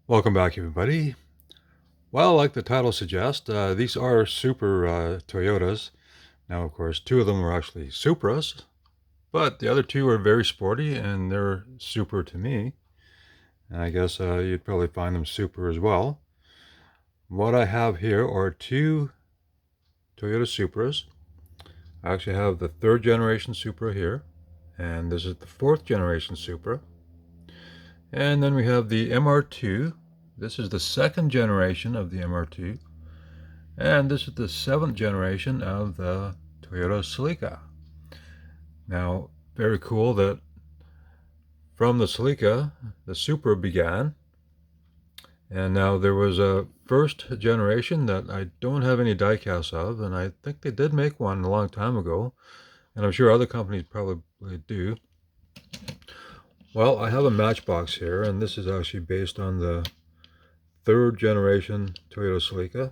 Welcome back, everybody. Well, like the title suggests, these are super Toyotas. Now, of course, two of them are actually Supras, but the other two are very sporty, and they're super to me. And I guess you'd probably find them super as well. What I have here are two Toyota Supras. I actually have the third generation Supra here, and this is the fourth generation Supra. And then we have the MR2. This is the second generation of the MR2. And this is the seventh generation of the Toyota Celica. Now, very cool that from the Celica, the Supra began. And now there was a first generation that I don't have any diecasts of, and I think they did make one a long time ago. And I'm sure other companies probably do. Well, I have a matchbox here, and this is actually based on the third generation Toyota Celica.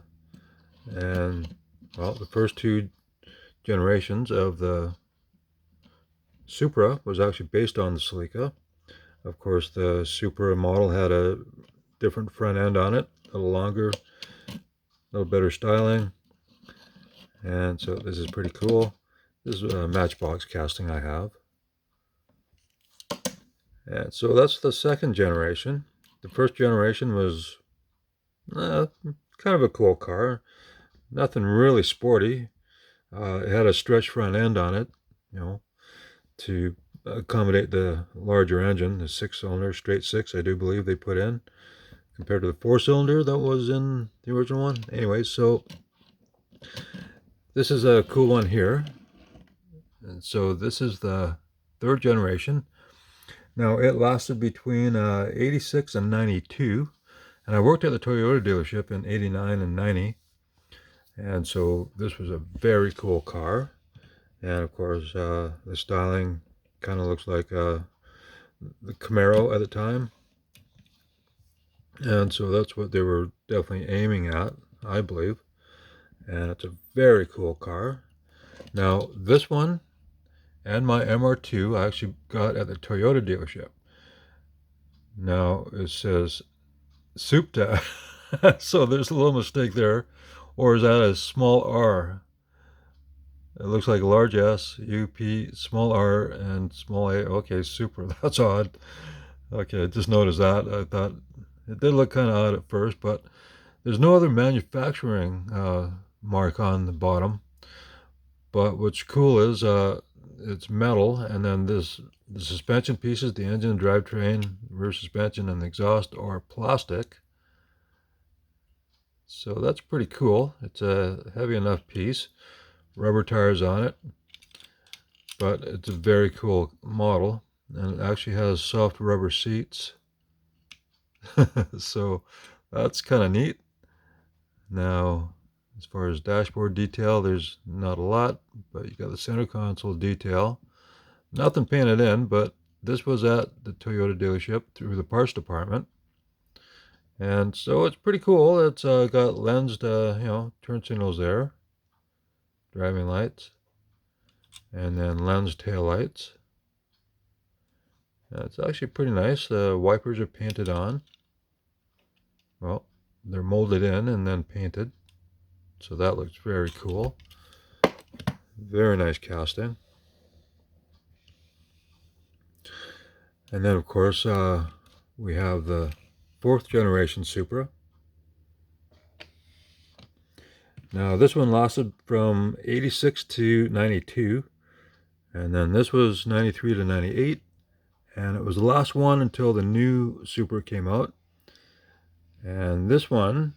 And, well, the first two generations of the Supra was actually based on the Celica. Of course, the Supra model had a different front end on it, a little longer, a little better styling. And so this is pretty cool. This is a matchbox casting I have. And so that's the second generation. The first generation was kind of a cool car. Nothing really sporty. It had a stretch front end on it, you know, to accommodate the larger engine, the six-cylinder, straight six, I do believe they put in, compared to the four-cylinder that was in the original one. Anyway, so this is a cool one here. And so this is the third generation. Now, it lasted between 86 and 92. And I worked at the Toyota dealership in 89 and 90. And so this was a very cool car. And of course, the styling kind of looks like the Camaro at the time. And so that's what they were definitely aiming at, I believe. And it's a very cool car. Now, this one and my MR2 I actually got at the Toyota dealership. Now, it says Supta, so there's a little mistake there. Or is that a small r? It looks like large S, U, P, small r, and small a. Okay, super. That's odd. Okay, I just noticed that. I thought it did look kind of odd at first, but there's no other manufacturing mark on the bottom. But what's cool is it's metal, and then the suspension pieces, the engine, drivetrain, rear suspension, and the exhaust are plastic. So that's pretty cool. It's a heavy enough piece. Rubber tires on it, but it's a very cool model, and it actually has soft rubber seats. So that's kind of neat. Now, as far as dashboard detail, there's not a lot, but you got the center console detail. Nothing painted in, but this was at the Toyota dealership through the parts department. And so it's pretty cool. It's got lensed, turn signals there, driving lights, and then lens tail lights. It's actually pretty nice. The wipers are painted on. Well, they're molded in and then painted. So that looks very cool. Very nice casting. And then, of course, we have the fourth generation Supra. Now, this one lasted from 86 to 92. And then this was 93 to 98. And it was the last one until the new Supra came out. And this one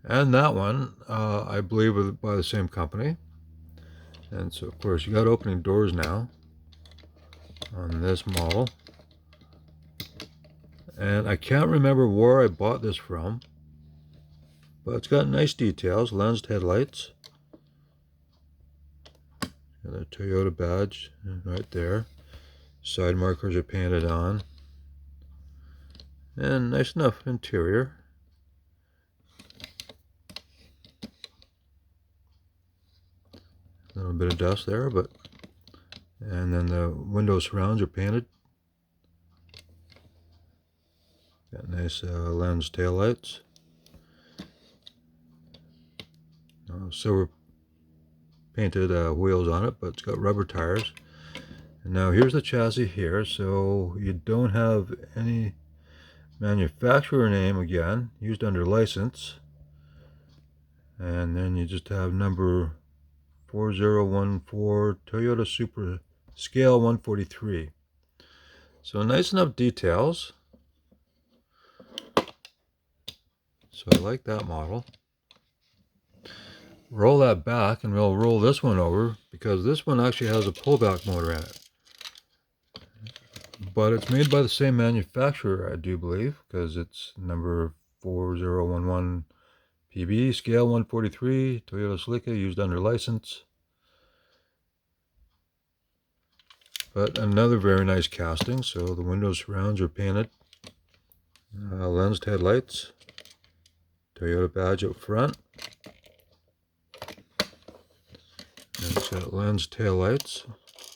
and that one, I believe, are by the same company. And so, of course, you got opening doors now on this model. And I can't remember where I bought this from, but it's got nice details. Lensed headlights. And the Toyota badge right there. Side markers are painted on. And nice enough interior. A little bit of dust there, but... And then the window surrounds are painted. Got nice lens taillights. Silver painted wheels on it, but it's got rubber tires. And now here's the chassis here, so you don't have any manufacturer name again, used under license. And then you just have number 4014 Toyota Supra Scale 143. So nice enough details. So I like that model. Roll that back and we'll roll this one over because this one actually has a pullback motor in it. But it's made by the same manufacturer, I do believe, because it's number 4011 PB, scale 143, Toyota Celica, used under license. But another very nice casting, so the window surrounds are painted. Lensed headlights, Toyota badge up front. And it's got lens tail lights,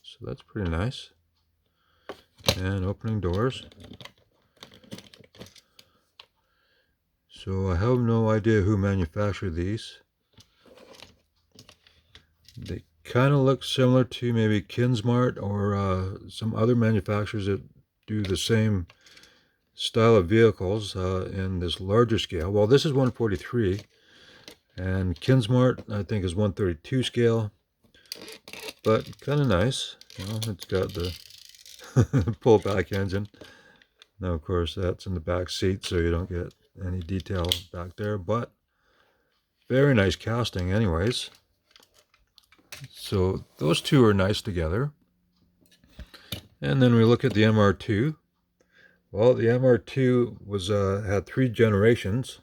so that's pretty nice. And opening doors. So I have no idea who manufactured these. They kind of look similar to maybe Kinsmart or some other manufacturers that do the same style of vehicles in this larger scale. Well, this is 143, and Kinsmart I think is 132 scale, but kind of nice. You know, it's got the pull-back engine. Now, of course, that's in the back seat, so you don't get any detail back there, but very nice casting anyways. So those two are nice together. And then we look at the MR2. Well, the MR2 was had 3 generations.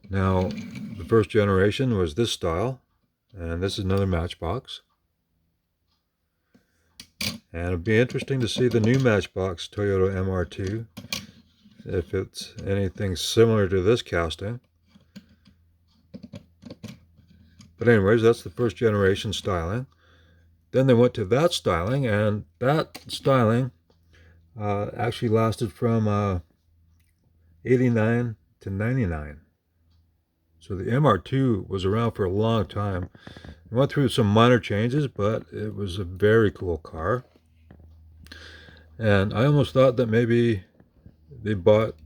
Now, the first generation was this style, and this is another Matchbox. And it'd be interesting to see the new Matchbox Toyota MR2, if it's anything similar to this casting. But anyways, that's the first generation styling. Then they went to that styling, and that styling actually lasted from 89 to 99. So the MR2 was around for a long time. It went through some minor changes, but it was a very cool car. And I almost thought that maybe they bought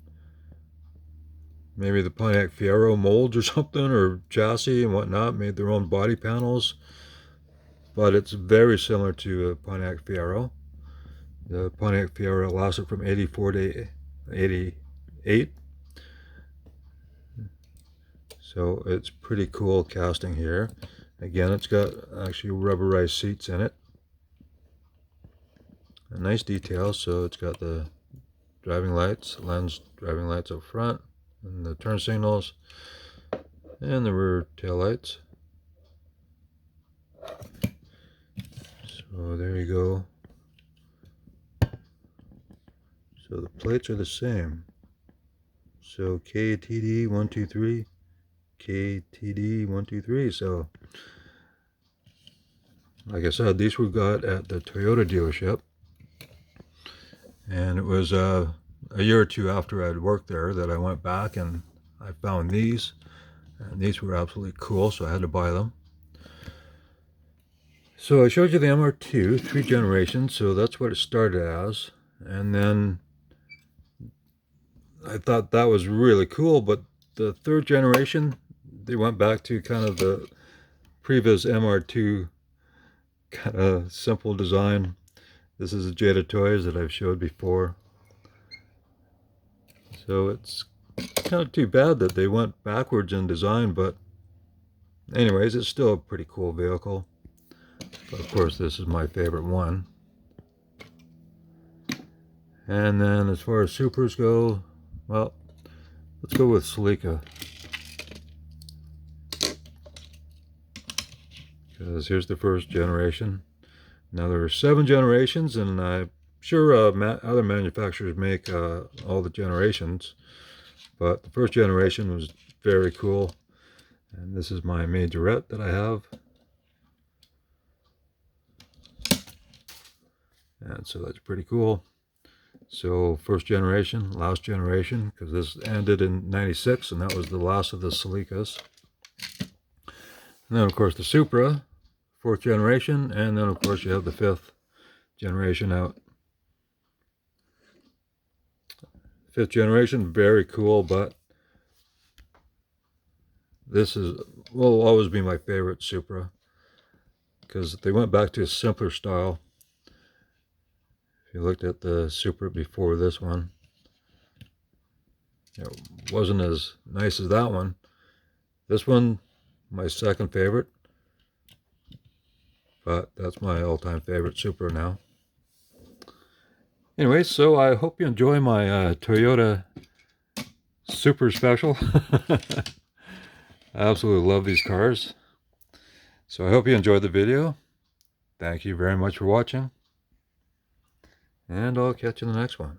maybe the Pontiac Fiero molds or something, or chassis and whatnot, made their own body panels. But it's very similar to a Pontiac Fiero. The Pontiac Fiero lasted from 84 to 88. So it's pretty cool casting here. Again, it's got actually rubberized seats in it. A nice detail, so it's got the driving lights, lens driving lights up front, and the turn signals, and the rear tail lights. So there you go. So the plates are the same. So KTD 123, KTD 123. So like I said, these we got at the Toyota dealership. And it was a year or two after I'd worked there that I went back and I found these. And these were absolutely cool, so I had to buy them. So I showed you the MR2, 3 generations, so that's what it started as. And then I thought that was really cool, but the 3rd generation, they went back to kind of the previous MR2 kind of simple design. This is a Jada Toys that I've showed before. So it's kind of too bad that they went backwards in design, but anyways, it's still a pretty cool vehicle. But of course, this is my favorite one. And then as far as Supras go, well, let's go with Celica. Because here's the 1st generation. Now there are 7 generations, and I'm sure other manufacturers make all the generations. But the 1st generation was very cool. And this is my majorette that I have. And so that's pretty cool. So first generation, last generation, because this ended in 96 and that was the last of the Celicas. And then of course the Supra, fourth generation, and then of course you have the fifth generation out. Fifth generation, very cool, but this will always be my favorite Supra because they went back to a simpler style. If you looked at the Supra before this one, it wasn't as nice as that one. This one, my second favorite, but that's my all-time favorite Supra now. Anyway, so I hope you enjoy my Toyota Super Special. I absolutely love these cars. So I hope you enjoyed the video. Thank you very much for watching. And I'll catch you in the next one.